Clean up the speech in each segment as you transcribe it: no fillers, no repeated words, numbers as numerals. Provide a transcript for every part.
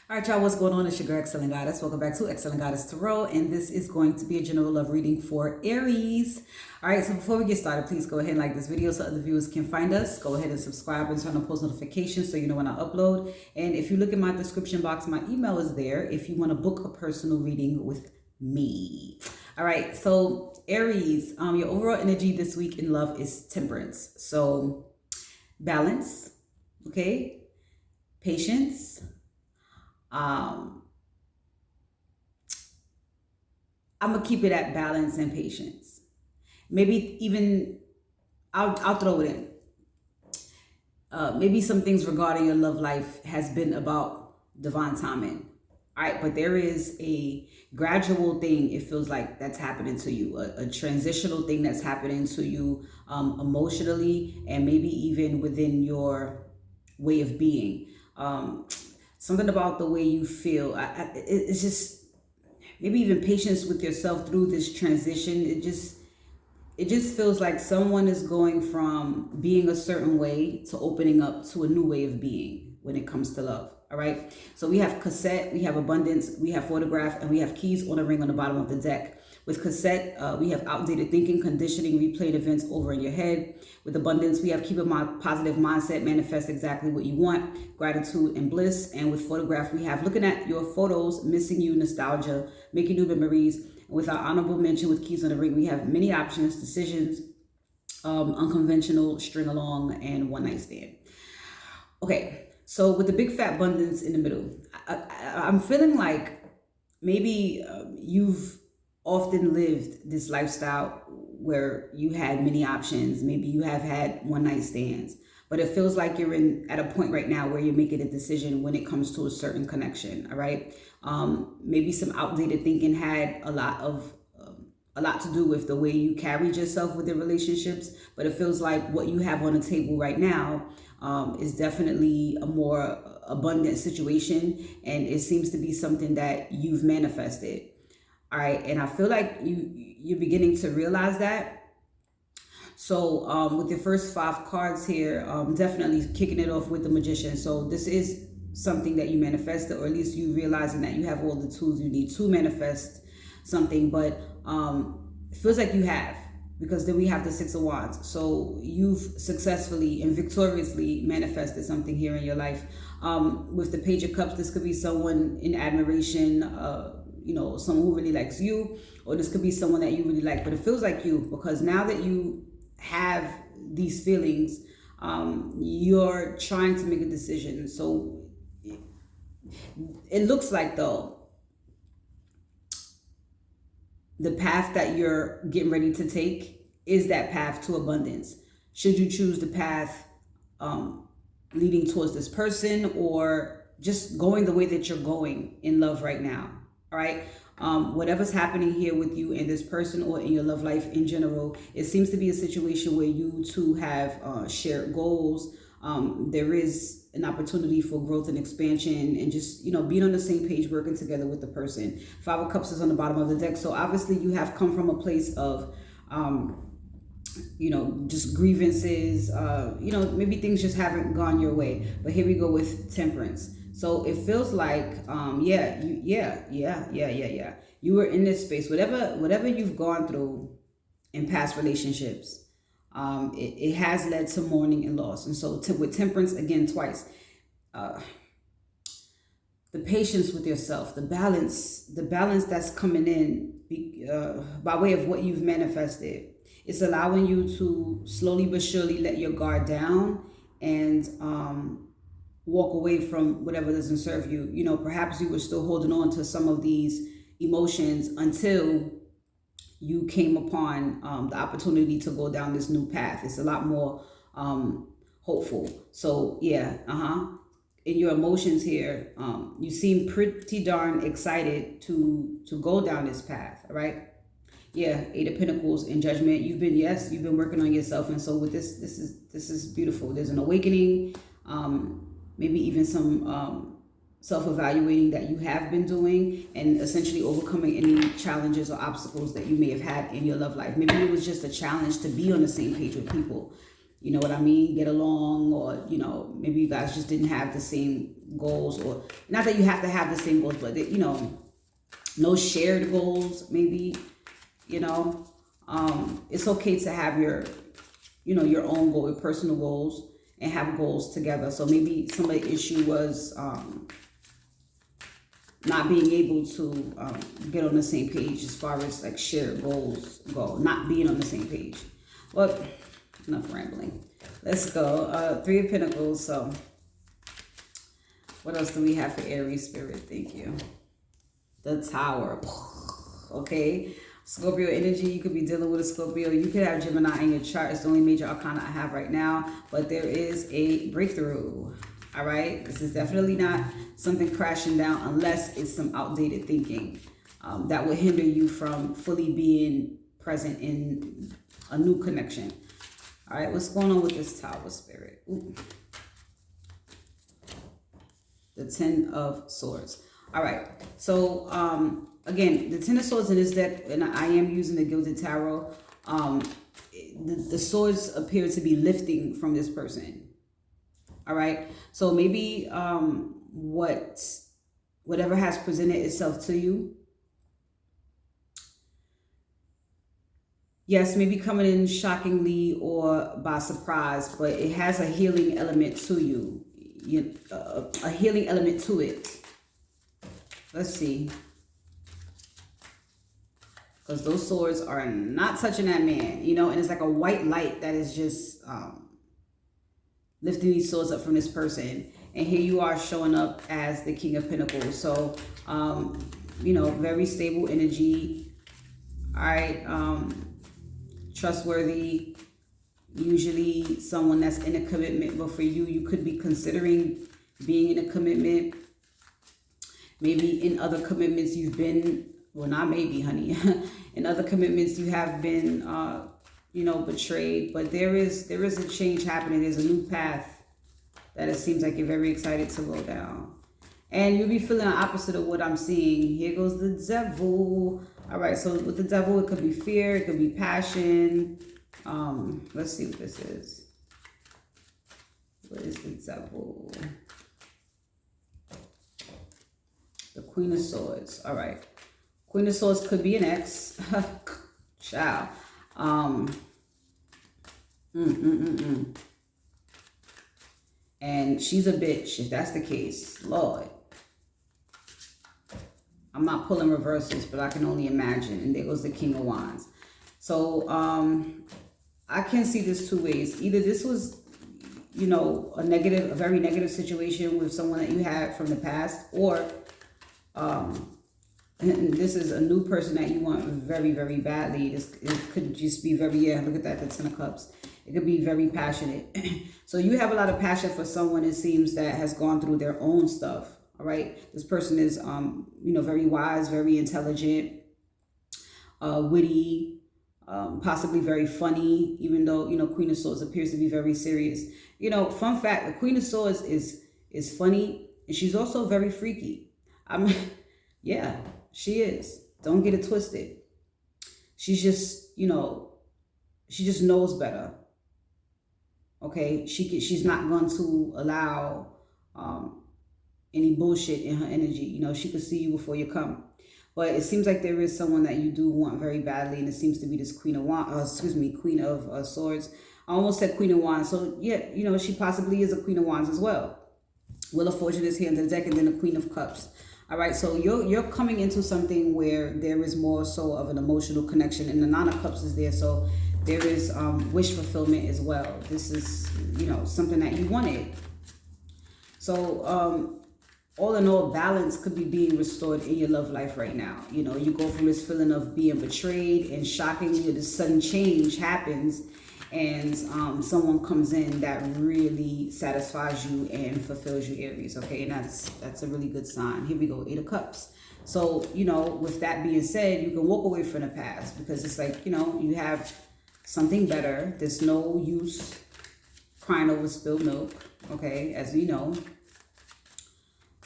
All right, y'all, what's going on? It's your girl, Excellent Goddess. Welcome back to Excellent Goddess Tarot, and this is going to be a general love reading for Aries. All right, so before we get started, please go ahead and like this video so other viewers can find us. Go ahead and subscribe and turn on post notifications so you know when I upload. And if you look in my description box, my email is there if you want to book a personal reading with me. All right, so Aries, your overall energy this week in love is temperance. So balance, okay, patience. I'm gonna keep it at balance and patience. Maybe even I'll throw it in. Maybe some things regarding your love life has been about divine timing. All right, but there is a gradual thing, it feels like, that's happening to you, a transitional thing that's happening to you emotionally, and maybe even within your way of being. Something about the way you feel. It's just maybe even patience with yourself through this transition. It just feels like someone is going from being a certain way to opening up to a new way of being when it comes to love. All right. So we have cassette, we have abundance, we have photograph, and we have keys on a ring on the bottom of the deck. With cassette, we have outdated thinking, conditioning, replayed events over in your head. With abundance, we have keep a positive mindset, manifest exactly what you want, gratitude and bliss. And with photograph, we have looking at your photos, missing you, nostalgia, making new memories. And with our honorable mention with keys on the ring, we have many options, decisions, unconventional, string along, and one night stand. Okay, so with the big fat abundance in the middle, I'm feeling like maybe you've often lived this lifestyle where you had many options. Maybe you have had one night stands, but it feels like you're at a point right now where you're making a decision when it comes to a certain connection. All right. Maybe some outdated thinking had a lot to do with the way you carried yourself within relationships, but it feels like what you have on the table right now is definitely a more abundant situation, and it seems to be something that you've manifested. All right, and I feel like you're beginning to realize that. So with your first 5 cards here, definitely kicking it off with the Magician. So this is something that you manifested, or at least you realizing that you have all the tools you need to manifest something. But it feels like you have, because then we have the 6 of Wands. So you've successfully and victoriously manifested something here in your life. With the Page of Cups, this could be someone in admiration, someone who really likes you, or this could be someone that you really like, but it feels like you, because now that you have these feelings, you're trying to make a decision. So it looks like, though, the path that you're getting ready to take is that path to abundance. Should you choose the path leading towards this person, or just going the way that you're going in love right now? All right. Whatever's happening here with you and this person, or in your love life in general, it seems to be a situation where you two have shared goals. There is an opportunity for growth and expansion, and just, being on the same page, working together with the person. 5 of Cups is on the bottom of the deck. So obviously you have come from a place of, just grievances, maybe things just haven't gone your way. But here we go with Temperance. So it feels like, you were in this space, whatever you've gone through in past relationships, it has led to mourning and loss. And so with Temperance, again, twice, the patience with yourself, the balance that's coming in by way of what you've manifested. It's allowing you to slowly but surely let your guard down and walk away from whatever doesn't serve you. Perhaps you were still holding on to some of these emotions until you came upon the opportunity to go down this new path. It's a lot more hopeful. So yeah, in your emotions here, you seem pretty darn excited to go down this path. All right. Yeah, 8 of Pentacles and Judgment. You've been working on yourself, and so with this is beautiful. There's an awakening. Maybe even some self-evaluating that you have been doing, and essentially overcoming any challenges or obstacles that you may have had in your love life. Maybe it was just a challenge to be on the same page with people. you know what I mean, get along, or, you know, maybe you guys just didn't have the same goals, or not that you have to have the same goals, but, you know, no shared goals, maybe, you know. It's okay to have your, you know, your own goal, your personal goals, and have goals together. So maybe some of the issue was not being able to get on the same page as far as like shared goals go, not being on the same page. Well, enough rambling. Let's go. 3 of Pentacles. So what else do we have for Aries spirit? Thank you. The Tower. Okay. Scorpio energy. You could be dealing with a Scorpio. You could have Gemini in your chart. It's the only major arcana I have right now. But there is a breakthrough. All right. This is definitely not something crashing down unless it's some outdated thinking that will hinder you from fully being present in a new connection. All right. What's going on with this Tower spirit? Ooh. The 10 of Swords. All right. So, again, the 10 of Swords in this deck, and I am using the Gilded Tarot, the swords appear to be lifting from this person. All right. So maybe whatever has presented itself to you, yes, maybe coming in shockingly or by surprise, but it has a healing element to you, a healing element to it. Let's see. Because those swords are not touching that man, you know, and it's like a white light that is just lifting these swords up from this person. And here you are showing up as the King of Pentacles. So, you know, very stable energy. All right. Trustworthy. Usually someone that's in a commitment. But for you, you could be considering being in a commitment. Maybe in other commitments you've been, well, not maybe, honey. In other commitments you have been, you know, betrayed. But there is a change happening. There's a new path that it seems like you're very excited to go down. And you'll be feeling the opposite of what I'm seeing. Here goes the Devil. All right, so with the Devil, it could be fear. It could be passion. Let's see what this is. What is the Devil? The Queen of Swords. All right. Queen of Swords could be an ex. Ciao. And she's a bitch, if that's the case. Lord. I'm not pulling reversals, but I can only imagine. And there goes the King of Wands. So, I can see this 2 ways. Either this was, you know, a very negative situation with someone that you had from the past, or and this is a new person that you want very, very badly. It could just be very, yeah, look at that, the 10 of Cups. It could be very passionate. So you have a lot of passion for someone, it seems, that has gone through their own stuff. All right. This person is, you know, very wise, very intelligent, witty, possibly very funny, even though, you know, Queen of Swords appears to be very serious. You know, fun fact, the Queen of Swords is funny, and she's also very freaky. I mean, yeah, she is. Don't get it twisted. She's just, you know, she just knows better. Okay, she's not going to allow any bullshit in her energy. You know, she could see you before you come. But it seems like there is someone that you do want very badly, and it seems to be this Queen of Wands. Queen of Swords. I almost said Queen of Wands. So yeah, you know, she possibly is a Queen of Wands as well. Wheel of Fortune is here in the deck, and then the Queen of Cups. All right, so you're coming into something where there is more so of an emotional connection, and the Nine of Cups is there, so there is wish fulfillment as well. This is, you know, something that you wanted. So all in all, balance could be being restored in your love life right now. You know, you go from this feeling of being betrayed, and shockingly this sudden change happens, and someone comes in that really satisfies you and fulfills you, Aries. Okay, and that's a really good sign. Here we go, 8 of Cups. So, you know, with that being said, you can walk away from the past, because it's like, you know, you have something better. There's no use crying over spilled milk, okay, as we know.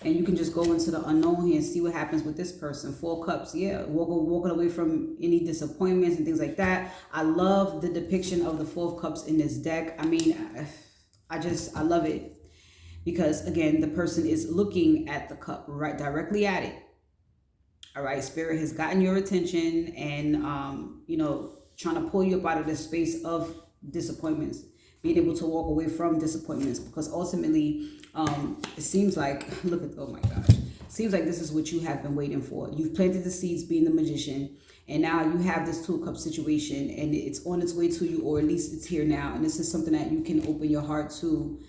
And you can just go into the unknown here and see what happens with this person. 4 Cups, yeah, walking away from any disappointments and things like that. I love the depiction of the 4 of Cups in this deck. I mean, I love it. Because again, the person is looking at the cup, right, directly at it. All right, Spirit has gotten your attention and, you know, trying to pull you up out of this space of disappointments, being able to walk away from disappointments, because ultimately, it seems like, look at, oh my gosh, it seems like this is what you have been waiting for. You've planted the seeds being the magician, and now you have this 2 of Cups situation, and it's on its way to you, or at least it's here now. And this is something that you can open your heart to.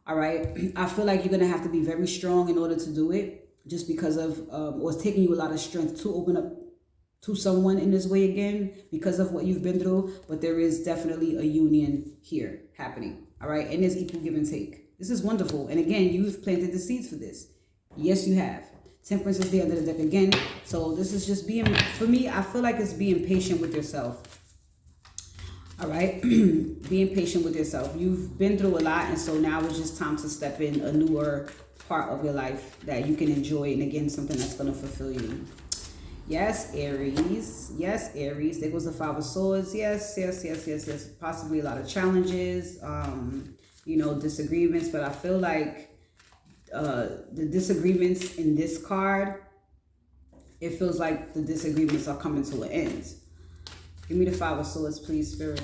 All right. I feel like you're going to have to be very strong in order to do it, just because of, or it's taking you a lot of strength to open up to someone in this way again, because of what you've been through. But there is definitely a union here happening. All right. And there's equal give and take. This is wonderful. And again, you've planted the seeds for this. Yes, you have. Temperance is the end of the deck again. So this is just being, for me, I feel like it's being patient with yourself. All right, being patient with yourself. You've been through a lot, and so now it's just time to step in a newer part of your life that you can enjoy, and again, something that's going to fulfill you. Yes, Aries. Yes, Aries. There goes the 5 of Swords. Yes, yes, yes, yes, yes. Possibly a lot of challenges, you know, disagreements, but I feel like the disagreements in this card, it feels like the disagreements are coming to an end. Give me the 5 of Swords, please, Spirit.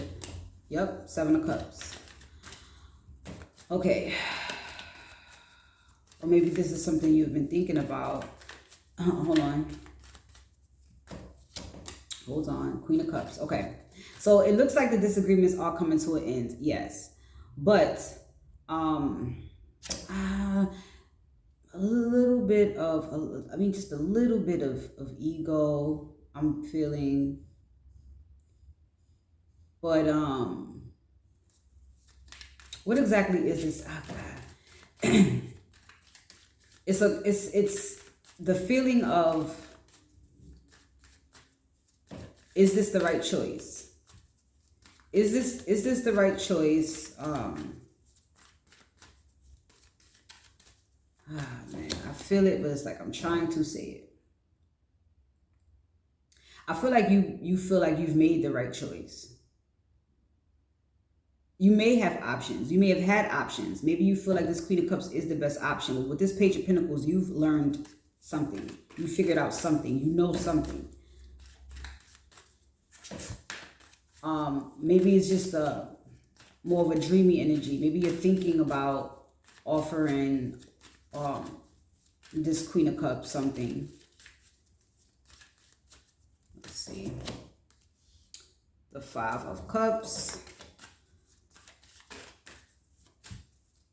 Yep, 7 of Cups. Okay. Or maybe this is something you've been thinking about. Hold on. Hold on. Queen of Cups. Okay. So it looks like the disagreements are coming to an end. Yes. But a little bit of, I mean, just a little bit of ego I'm feeling. But what exactly is this? Oh God. It's the feeling of, is this the right choice? Is this the right choice? Man, I feel it, but it's like I'm trying to say it. I feel like you feel like you've made the right choice. You may have options. You may have had options. Maybe you feel like this Queen of Cups is the best option. With this Page of Pentacles, you've learned something. You figured out something. You know something. Maybe it's just more of a dreamy energy. Maybe you're thinking about offering this Queen of Cups something. Let's see. The 5 of Cups.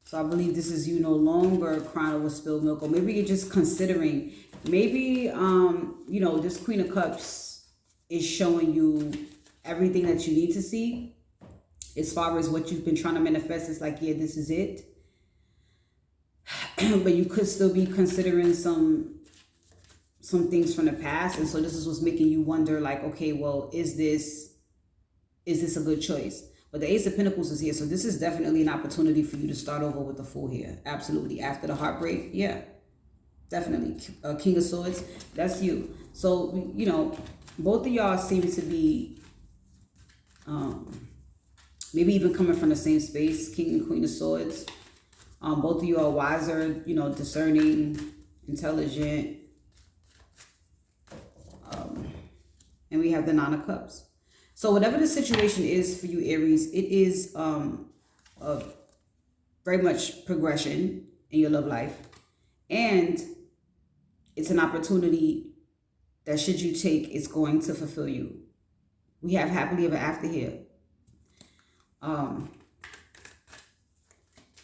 So I believe this is you no longer crying over spilled milk, or maybe you're just considering, maybe, you know, this Queen of Cups is showing you everything that you need to see as far as what you've been trying to manifest. It's like, yeah, this is it. But you could still be considering some things from the past. And so this is what's making you wonder, like, okay, well, is this a good choice? But the Ace of Pentacles is here. So this is definitely an opportunity for you to start over with the Fool here. Absolutely. After the heartbreak. Yeah, definitely. King of Swords. That's you. So, you know, both of y'all seem to be maybe even coming from the same space. King and Queen of Swords. Both of you are wiser, you know, discerning, intelligent. And we have the 9 of Cups. So whatever the situation is for you, Aries, it is very much progression in your love life. And it's an opportunity that, should you take, it's going to fulfill you. We have happily ever after here. I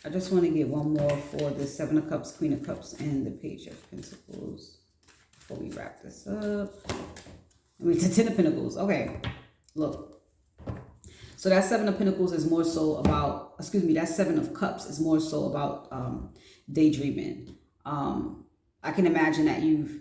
just want to get one more for the 7 of Cups, Queen of Cups, and the Page of Pentacles before we wrap this up. I mean, the 10 of Pentacles. Okay. Look, so that 7 of Pentacles is more so about, excuse me, that 7 of Cups is more so about daydreaming. I can imagine that you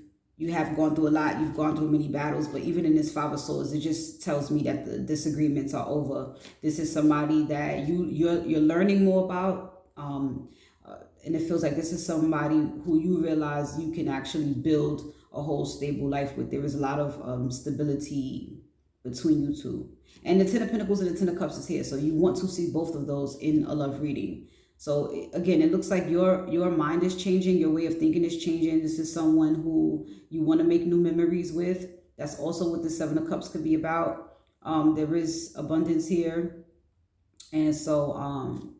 have gone through a lot. You've gone through many battles, but even in this 5 of Swords, it just tells me that the disagreements are over. This is somebody that you're learning more about, and And it feels like this is somebody who you realize you can actually build a whole stable life with. There is a lot of stability between you two. And the Ten of Pentacles and the Ten of Cups is here. So you want to see both of those in a love reading. So again, it looks like your mind is changing. Your way of thinking is changing. This is someone who you want to make new memories with. That's also what the Seven of Cups could be about. There is abundance here. And so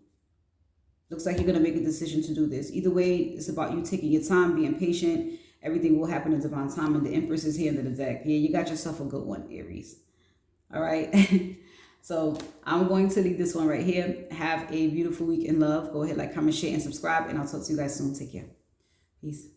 looks like you're going to make a decision to do this. Either way, it's about you taking your time, being patient. Everything will happen in divine time. And the Empress is here under the deck. Yeah, you got yourself a good one, Aries. All right. So I'm going to leave this one right here. Have a beautiful week in love. Go ahead, like, comment, share, and subscribe. And I'll talk to you guys soon. Take care. Peace.